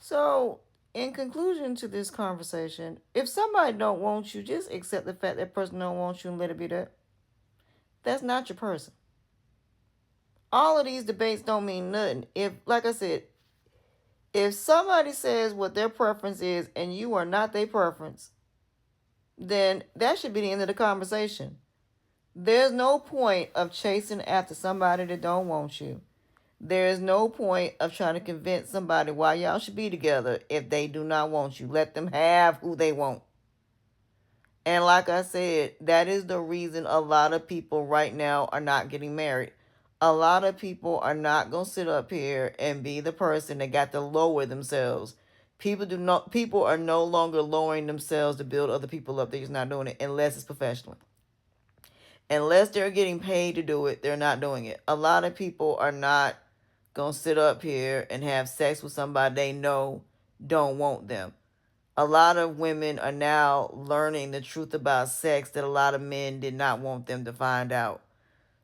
So, in conclusion to this conversation, if somebody don't want you, just accept the fact that person don't want you and let it be that. That's not your person. All of these debates don't mean nothing. If, like I said, if somebody says what their preference is and you are not their preference, then that should be the end of the conversation. There's no point of chasing after somebody that don't want you. There is no point of trying to convince somebody why y'all should be together if they do not want you. Let them have who they want. And like I said, that is the reason a lot of people right now are not getting married. A lot of people are not going to sit up here and be the person that got to lower themselves. People are no longer lowering themselves to build other people up. They're just not doing it unless it's professionally. Unless they're getting paid to do it, they're not doing it. A lot of people are not going to sit up here and have sex with somebody they know don't want them. A lot of women are now learning the truth about sex that a lot of men did not want them to find out.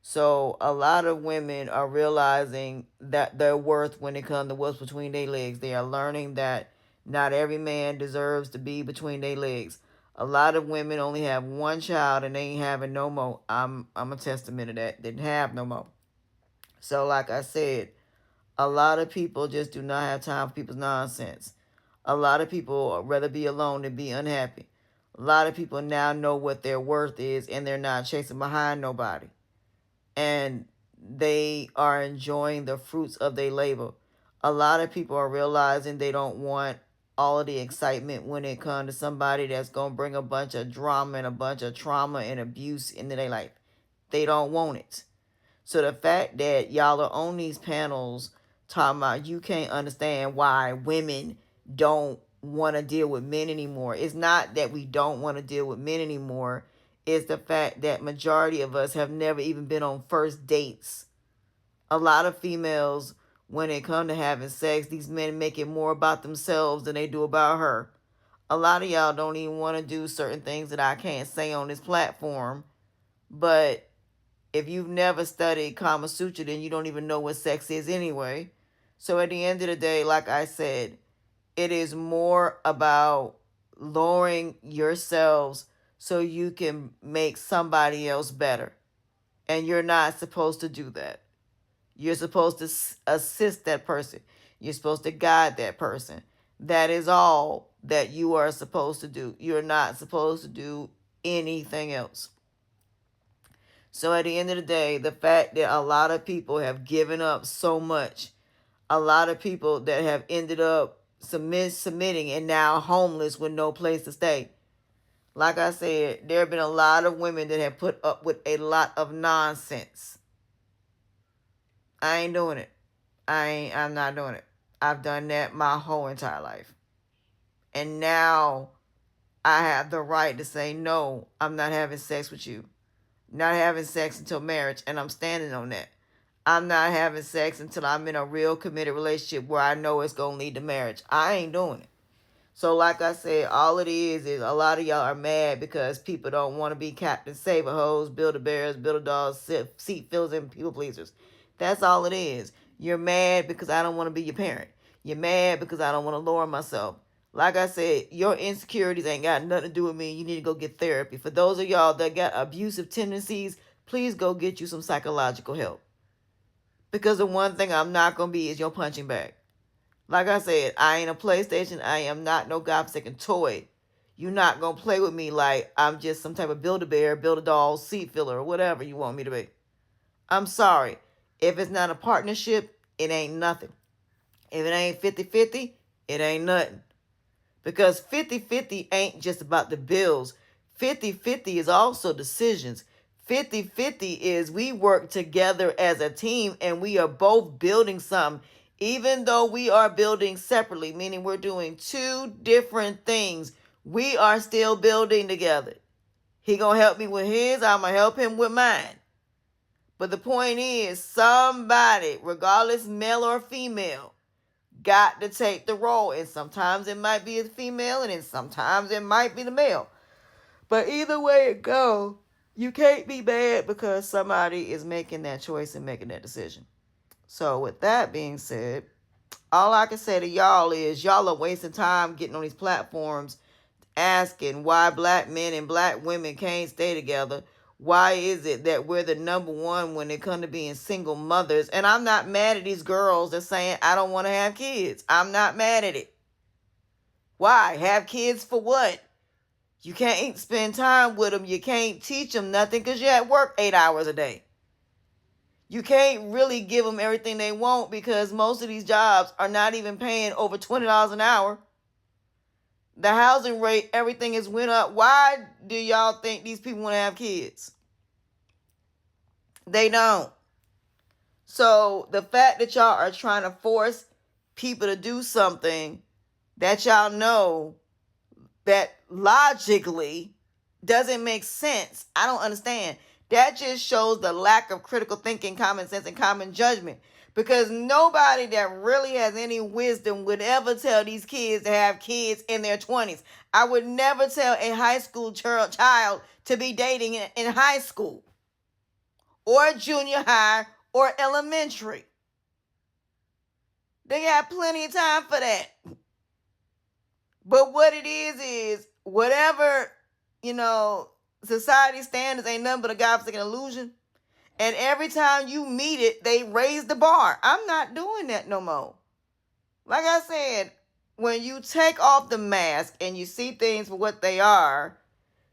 So a lot of women are realizing that their worth when it comes to what's between their legs. They are learning that not every man deserves to be between their legs. A lot of women only have one child and they ain't having no more. I'm a testament of that. Didn't have no more. So like I said, a lot of people just do not have time for people's nonsense. A lot of people would rather be alone than be unhappy. A lot of people now know what their worth is and they're not chasing behind nobody. And they are enjoying the fruits of their labor. A lot of people are realizing they don't want all of the excitement when it comes to somebody that's going to bring a bunch of drama and a bunch of trauma and abuse into their life. They don't want it. So the fact that y'all are on these panels talking about you can't understand why women don't want to deal with men anymore. It's not that we don't want to deal with men anymore. It's the fact that majority of us have never even been on first dates. A lot of females, when it comes to having sex, these men make it more about themselves than they do about her. A lot of y'all don't even want to do certain things that I can't say on this platform, but if you've never studied Kama Sutra, then you don't even know what sex is anyway. So at the end of the day, like I said, it is more about lowering yourselves so you can make somebody else better. And you're not supposed to do that. You're supposed to assist that person. You're supposed to guide that person. That is all that you are supposed to do. You're not supposed to do anything else. So at the end of the day, the fact that a lot of people have given up so much, a lot of people that have ended up submitting and now homeless with no place to stay. Like I said, there have been a lot of women that have put up with a lot of nonsense. I ain't doing it. I'm not doing it. I've done that my whole entire life. And now I have the right to say, no, I'm not having sex with you. Not having sex until marriage, and I'm standing on that. I'm not having sex until I'm in a real committed relationship where I know it's going to lead to marriage. I ain't doing it. So like I said, all it is a lot of y'all are mad because people don't want to be Captain Save-A-Hoes, Build-A-Bears, Build-A-Dolls, seat fillers, and people pleasers. That's all it is. You're mad because I don't want to be your parent. You're mad because I don't want to lower myself. Like I said, your insecurities ain't got nothing to do with me. You need to go get therapy. For those of y'all that got abusive tendencies, please go get you some psychological help. Because the one thing I'm not going to be is your punching bag. Like I said, I ain't a PlayStation. I am not no godforsaken toy. You're not going to play with me like I'm just some type of Build-A-Bear, Build-A-Doll, seat filler, or whatever you want me to be. I'm sorry. If it's not a partnership, it ain't nothing. If it ain't 50-50, it ain't nothing. Because 50-50 ain't just about the bills. 50-50 is also decisions. 50-50 is we work together as a team and we are both building something. Even though we are building separately, meaning we're doing two different things, we are still building together. He gonna help me with his, I'm gonna help him with mine. But the point is, somebody, regardless male or female, got to take the role. And sometimes it might be the female and then sometimes it might be the male. But either way it goes, you can't be mad because somebody is making that choice and making that decision. So with that being said, All I can say to y'all is y'all are wasting time getting on these platforms asking why black men and black women can't stay together. Why is it that we're the number one when it comes to being single mothers? And I'm not mad at these girls that saying I don't want to have kids. I'm not mad at it. Why? Have kids for what? You can't spend time with them. You can't teach them nothing because you're at work 8 hours a day. You can't really give them everything they want because most of these jobs are not even paying over $20 an hour. The housing rate, everything has went up. Why do y'all think these people want to have kids? They don't. So the fact that y'all are trying to force people to do something that y'all know that logically doesn't make sense, I don't understand. That just shows the lack of critical thinking, common sense, and common judgment. Because nobody that really has any wisdom would ever tell these kids to have kids in their 20s. I would never tell a high school child to be dating in high school or junior high or elementary. They got plenty of time for that. But what it is whatever, society standards ain't nothing but a God-forsaken illusion. And every time you meet it, they raise the bar. I'm not doing that no more. Like I said, when you take off the mask and you see things for what they are,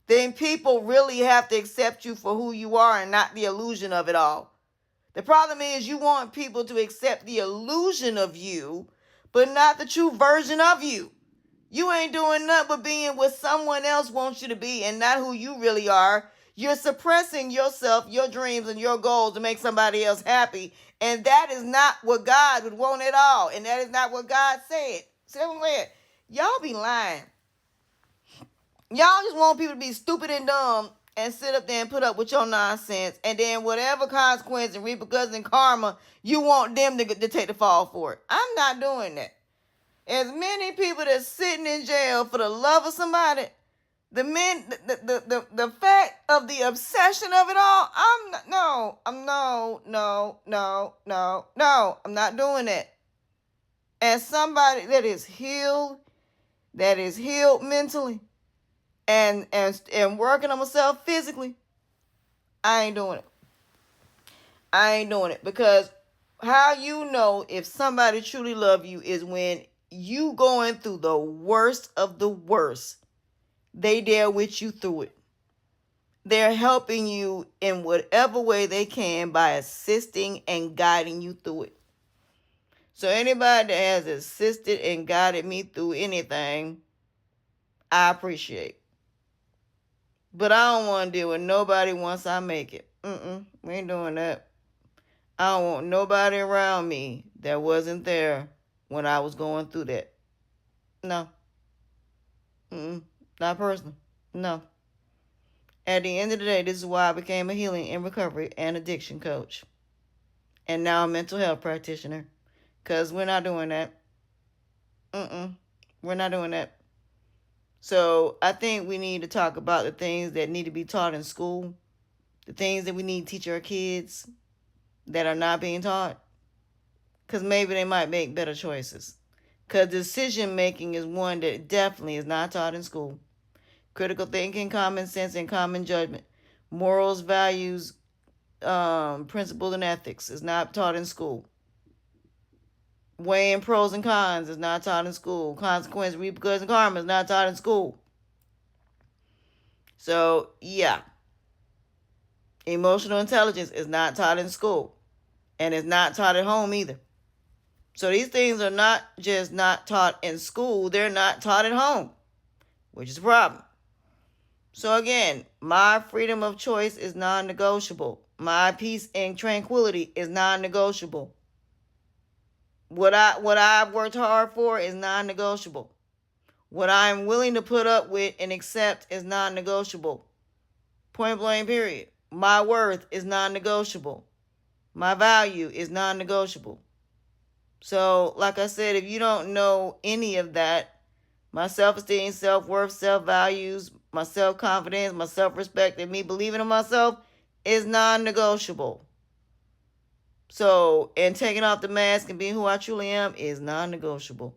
then people really have to accept you for who you are and not the illusion of it all. The problem is you want people to accept the illusion of you, but not the true version of you. You ain't doing nothing but being what someone else wants you to be and not who you really are. You're suppressing yourself, your dreams, and your goals to make somebody else happy. And that is not what God would want at all. And that is not what God said. See what I'm saying? Y'all be lying. Y'all just want people to be stupid and dumb and sit up there and put up with your nonsense. And then whatever consequence and repercussions and karma, you want them to take the fall for it. I'm not doing that. As many people that's sitting in jail for the love of somebody, the fact of the obsession of it all, I'm not doing that. As somebody that is healed mentally, and working on myself physically, I ain't doing it. Because how you know if somebody truly love you is when you going through the worst of the worst. They there with you through it. They're helping you in whatever way they can by assisting and guiding you through it. So anybody that has assisted and guided me through anything, I appreciate. But I don't want to deal with nobody once I make it. We ain't doing that. I don't want nobody around me that wasn't there when I was going through that. No. Not personal. No. At the end of the day, this is why I became a healing and recovery and addiction coach. And now a mental health practitioner. Because we're not doing that. We're not doing that. So I think we need to talk about the things that need to be taught in school. The things that we need to teach our kids that are not being taught. Because maybe they might make better choices. Because decision making is one that definitely is not taught in school. Critical thinking, common sense, and common judgment. Morals, values, principles, and ethics is not taught in school. Weighing pros and cons is not taught in school. Consequence, repercussions, and karma is not taught in school. So, yeah. Emotional intelligence is not taught in school. And it's not taught at home either. So these things are not just not taught in school. They're not taught at home. Which is a problem. So again, my freedom of choice is non-negotiable. My peace and tranquility is non-negotiable. What I've worked hard for is non-negotiable. What I'm willing to put up with and accept is non-negotiable. Point blank, period. My worth is non-negotiable. My value is non-negotiable. So, like I said, if you don't know any of that, my self-esteem, self-worth, self-values, my self-confidence, my self-respect, and me believing in myself is non-negotiable. So, and taking off the mask and being who I truly am is non-negotiable.